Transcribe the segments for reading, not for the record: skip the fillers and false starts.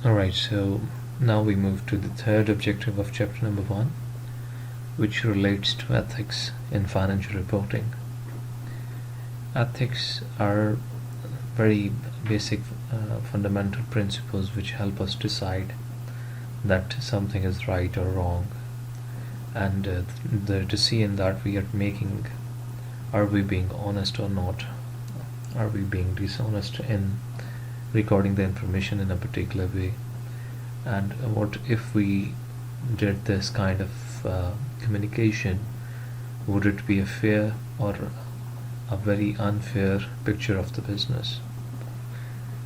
Alright, so now we move to the third objective of chapter number 1, which relates to ethics in financial reporting. Ethics are very basic fundamental principles which help us decide that something is right or wrong, and the decision that we are making, are we being honest or not, are we being dishonest in recording the information in a particular way, and what if we did this kind of communication, would it be a fair or a very unfair picture of the business.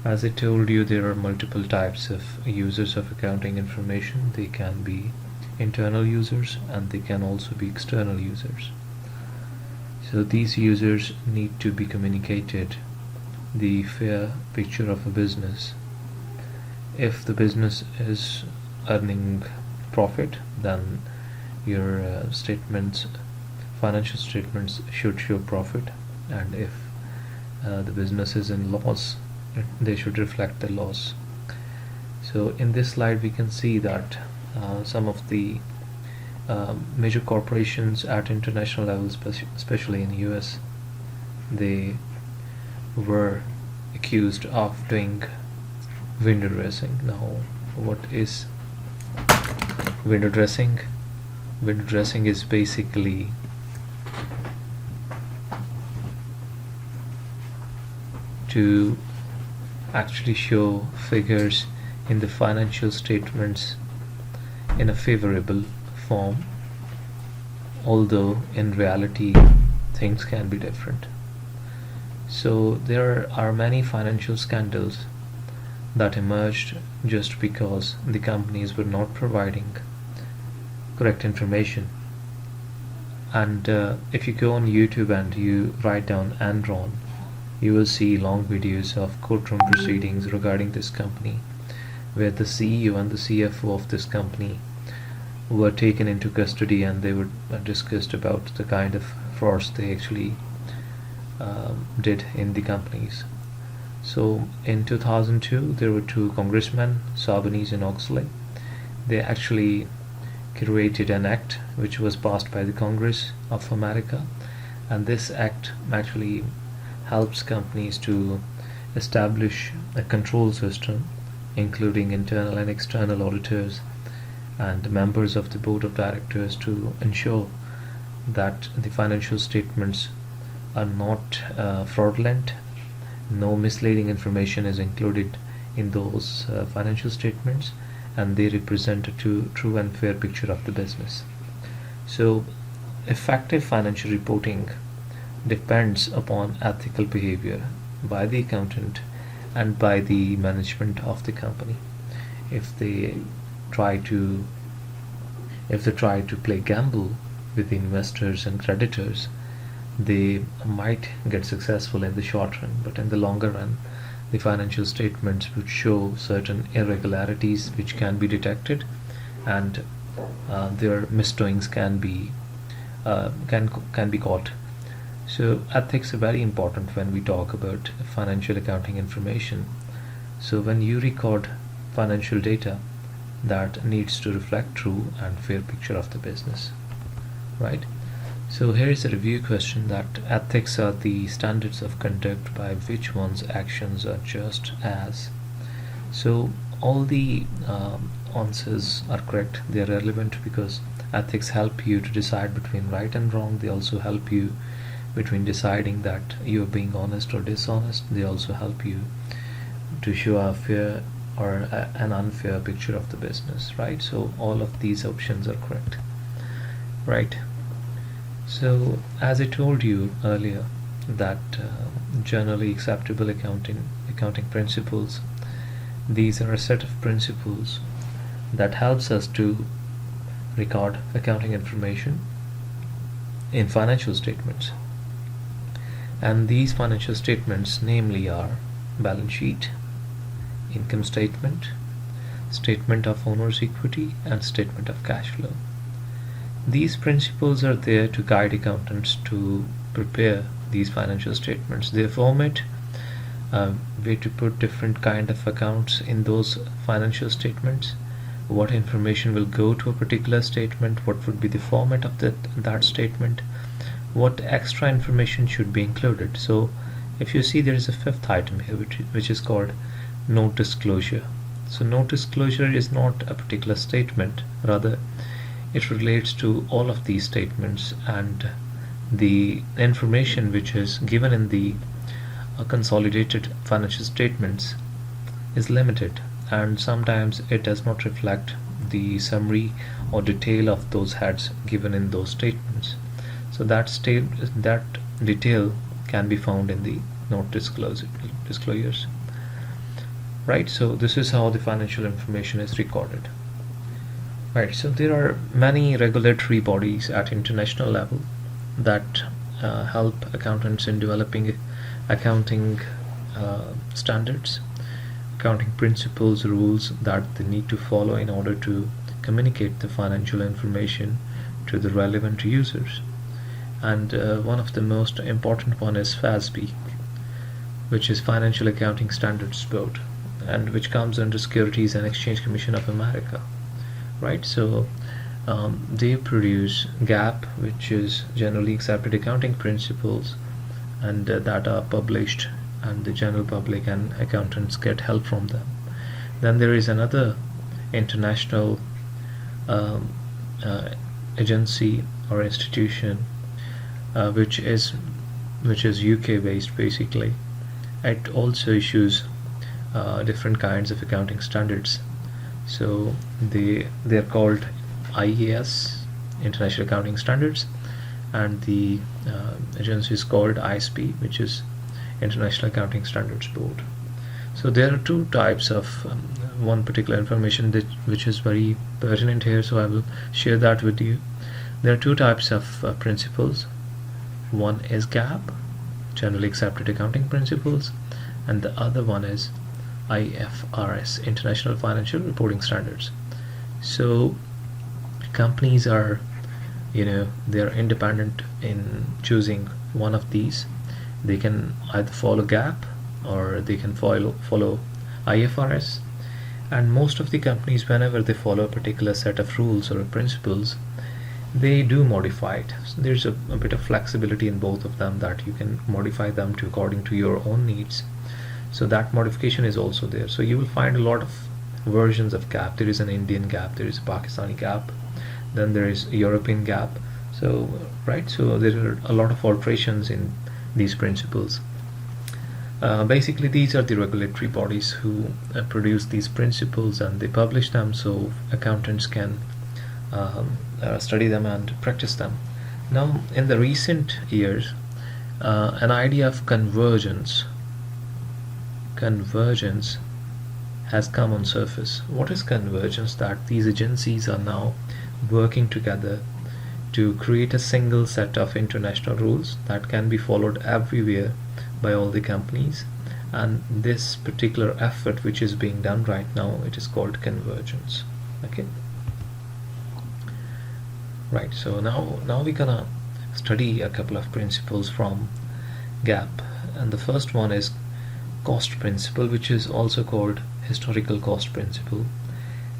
As I told you, there are multiple types of users of accounting information. They can be internal users and they can also be external users. So these users need to be communicated the fair picture of a business. If the business is earning profit, then your financial statements should show profit, and if the business is in loss, they should reflect the loss. So in this slide we can see that some of the major corporations at international level, especially in the US, they were accused of doing window dressing. Now, what is window dressing? Window dressing is basically to actually show figures in the financial statements in a favorable form, although in reality things can be different. So there are many financial scandals that emerged just because the companies were not providing correct information. And if you go on YouTube and you write down Enron, you will see long videos of courtroom proceedings regarding this company, where the CEO and the CFO of this company were taken into custody, and they were discussed about the kind of frauds they actually did in the companies. So in 2002 there were two congressmen, Sabanis and Oxley. They actually created an act which was passed by the Congress of America, and this act actually helps companies to establish a control system, including internal and external auditors and members of the board of directors, to ensure that the financial statements are not fraudulent. No misleading information is included in those financial statements, and they represent a true and fair picture of the business. So effective financial reporting depends upon ethical behavior by the accountant and by the management of the company. If they try to play gamble with investors and creditors, they might get successful in the short run, but in the longer run the financial statements would show certain irregularities which can be detected, and their misdoings can be caught. So ethics are very important when we talk about financial accounting information. So when you record financial data, that needs to reflect true and fair picture of the business, right? So here is a review question: that ethics are the standards of conduct by which one's actions are just as. So all the answers are correct. They are relevant because ethics help you to decide between right and wrong. They also help you between deciding that you are being honest or dishonest. They also help you to show a fair or an unfair picture of the business, right? So all of these options are correct, right? So as I told you earlier, that generally acceptable accounting principles, these are a set of principles that helps us to record accounting information in financial statements. And these financial statements namely are balance sheet, income statement, statement of owner's equity, and statement of cash flow. These principles are there to guide accountants to prepare these financial statements. Their format way to put different kind of accounts in those financial statements, what information will go to a particular statement, what would be the format of that statement, what extra information should be included. So if you see, there is a fifth item here which is called note disclosure. So note disclosure is not a particular statement, rather it relates to all of these statements, and the information which is given in the consolidated financial statements is limited, and sometimes it does not reflect the summary or detail of those heads given in those statements. So that detail can be found in the note disclosures. Right, so this is how the financial information is recorded. Right, so there are many regulatory bodies at international level that help accountants in developing accounting standards, accounting principles, rules that they need to follow in order to communicate the financial information to the relevant users. And one of the most important one is FASB, which is Financial Accounting Standards Board, and which comes under Securities and Exchange Commission of America. Right, so they produce GAAP, which is generally accepted accounting principles, and that are published, and the general public and accountants get help from them. Then there is another international agency or institution which is UK based basically. It also issues different kinds of accounting standards. So they're called IAS, International Accounting Standards, and the agency is called ISB, which is International Accounting Standards Board. So there are two types of one particular information which is very pertinent here, so I will share that with you. There are two types of principles. One is GAAP, Generally Accepted Accounting Principles, and the other one is IFRS, International Financial Reporting Standards. So companies are, they are independent in choosing one of these. They can either follow GAAP or they can follow IFRS. And most of the companies, whenever they follow a particular set of rules or principles, they do modify it. So there's a bit of flexibility in both of them, that you can modify them to according to your own needs. So that modification is also there. So you will find a lot of versions of GAAP. There is an Indian GAAP, there is a Pakistani GAAP, then there is a European GAAP. So so there are a lot of alterations in these principles. Basically, these are the regulatory bodies who produce these principles, and they publish them so accountants can study them and practice them. Now, in the recent years, an idea of convergence has come on surface. What is convergence? That these agencies are now working together to create a single set of international rules that can be followed everywhere by all the companies. And this particular effort which is being done right now, it is called convergence. Okay. Right, so now we're gonna study a couple of principles from GAAP, and the first one is cost principle, which is also called historical cost principle.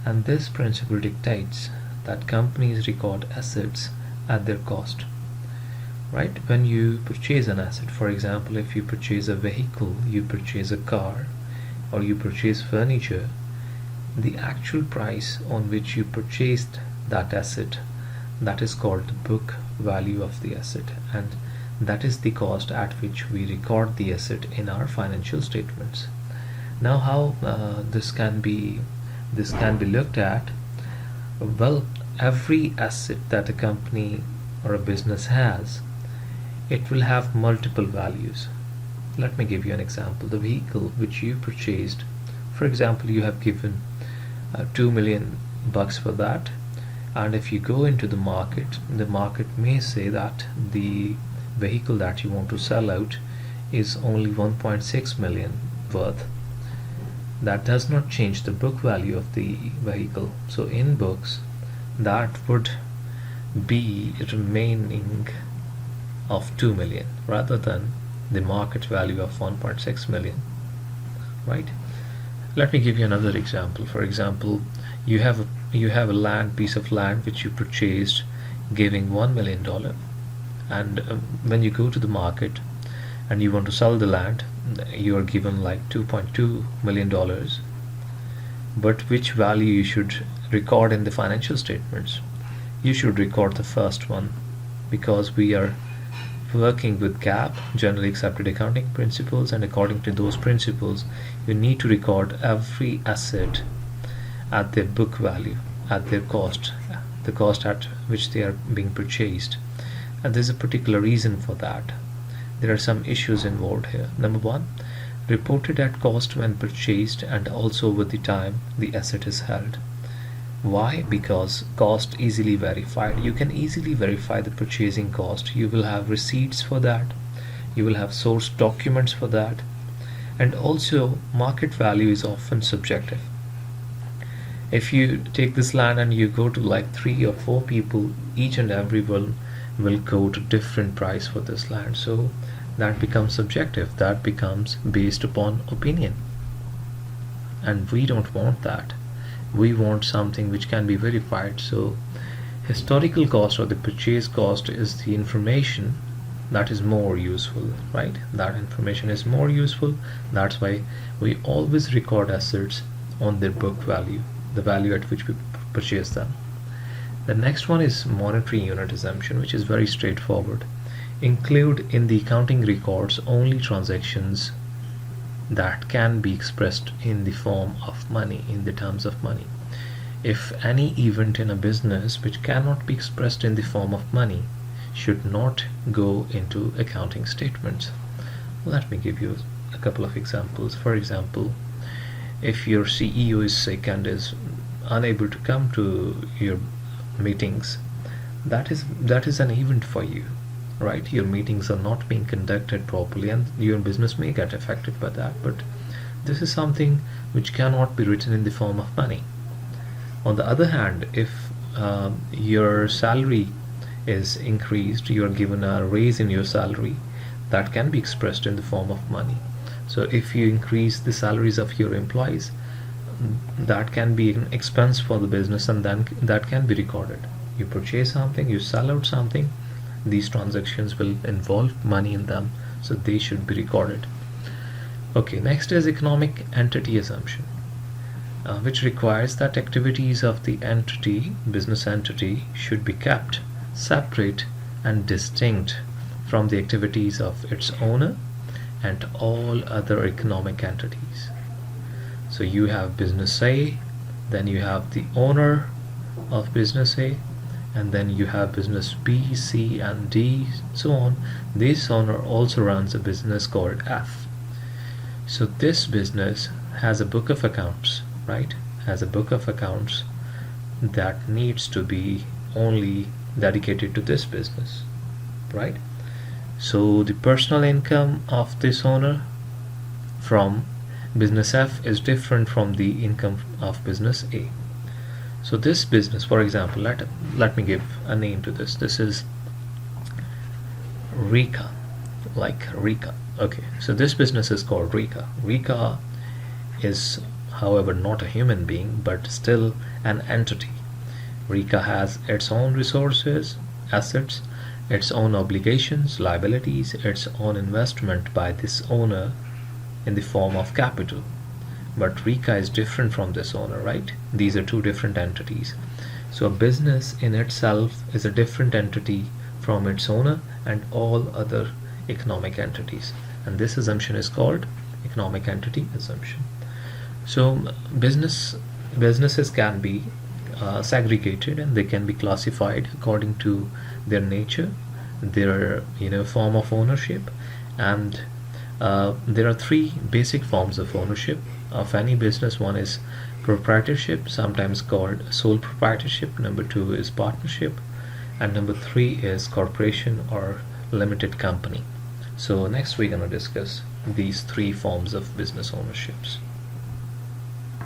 And this principle dictates that companies record assets at their cost. Right, when you purchase an asset, for example, if you purchase a vehicle, you purchase a car, or you purchase furniture, the actual price on which you purchased that asset, that is called the book value of the asset, and that is the cost at which we record the asset in our financial statements. Now, how this can be looked at? Well, every asset that a company or a business has, it will have multiple values. Let me give you an example. The vehicle which you purchased, for example, you have given $2 million for that, and if you go into the market may say that the vehicle that you want to sell out is only 1.6 million worth. That does not change the book value of the vehicle. So in books, that would be remaining of 2 million rather than the market value of 1.6 million. right? Let me give you another example. For example, you have a piece of land which you purchased giving $1 million, and when you go to the market and you want to sell the land, you are given like $2.2 million. But which value you should record in the financial statements? You should record the first one, because we are working with GAAP, generally accepted accounting principles, and according to those principles you need to record every asset at their book value, at their cost, the cost at which they are being purchased. And there's a particular reason for that. There are some issues involved here. Number one, reported at cost when purchased and also with the time the asset is held. Why? Because cost easily verified. You can easily verify the purchasing cost. You will have receipts for that. You will have source documents for that. And also market value is often subjective. If you take this land and you go to like 3 or 4 people, each and every one will go to different price for this land. So that becomes subjective. That becomes based upon opinion. And we don't want that. We want something which can be verified. So historical cost or the purchase cost is the information that is more useful, right? That information is more useful. That's why we always record assets on their book value, the value at which we purchase them. The next one is monetary unit assumption, which is very straightforward. Include in the accounting records only transactions that can be expressed in the form of money, in the terms of money. If any event in a business which cannot be expressed in the form of money should not go into accounting statements. Let me give you a couple of examples. For example, if your CEO is sick and is unable to come to your meetings, that is an event for you, right? Your meetings are not being conducted properly and your business may get affected by that, but this is something which cannot be written in the form of money. On the other hand, if your salary is increased, you are given a raise in your salary, that can be expressed in the form of money. So if you increase the salaries of your employees, that can be an expense for the business, and then that can be recorded. You purchase something, you sell out something, these transactions will involve money in them, so they should be recorded. Okay, next is economic entity assumption, which requires that activities of the entity, business entity, should be kept separate and distinct from the activities of its owner and all other economic entities. So you have business A, then you have the owner of business A, and then you have business B, C, and D, so on. This owner also runs a business called F. So this business has a book of accounts, right? Has a book of accounts that needs to be only dedicated to this business, right? So the personal income of this owner from business F is different from the income of business A. So this business, for example, let me give a name to this. This is Rika, like Rika. Okay, so this business is called Rika. Rika is, however, not a human being, but still an entity. Rika has its own resources, assets, its own obligations, liabilities, its own investment by this owner in the form of capital. But Rika is different from this owner, right? These are two different entities. So a business in itself is a different entity from its owner and all other economic entities. And this assumption is called economic entity assumption. So businesses can be segregated, and they can be classified according to their nature, their form of ownership, and there are 3 basic forms of ownership of any business. One is proprietorship, sometimes called sole proprietorship. Number 2 is partnership, and number 3 is corporation or limited company. So next we're going to discuss these 3 forms of business ownerships.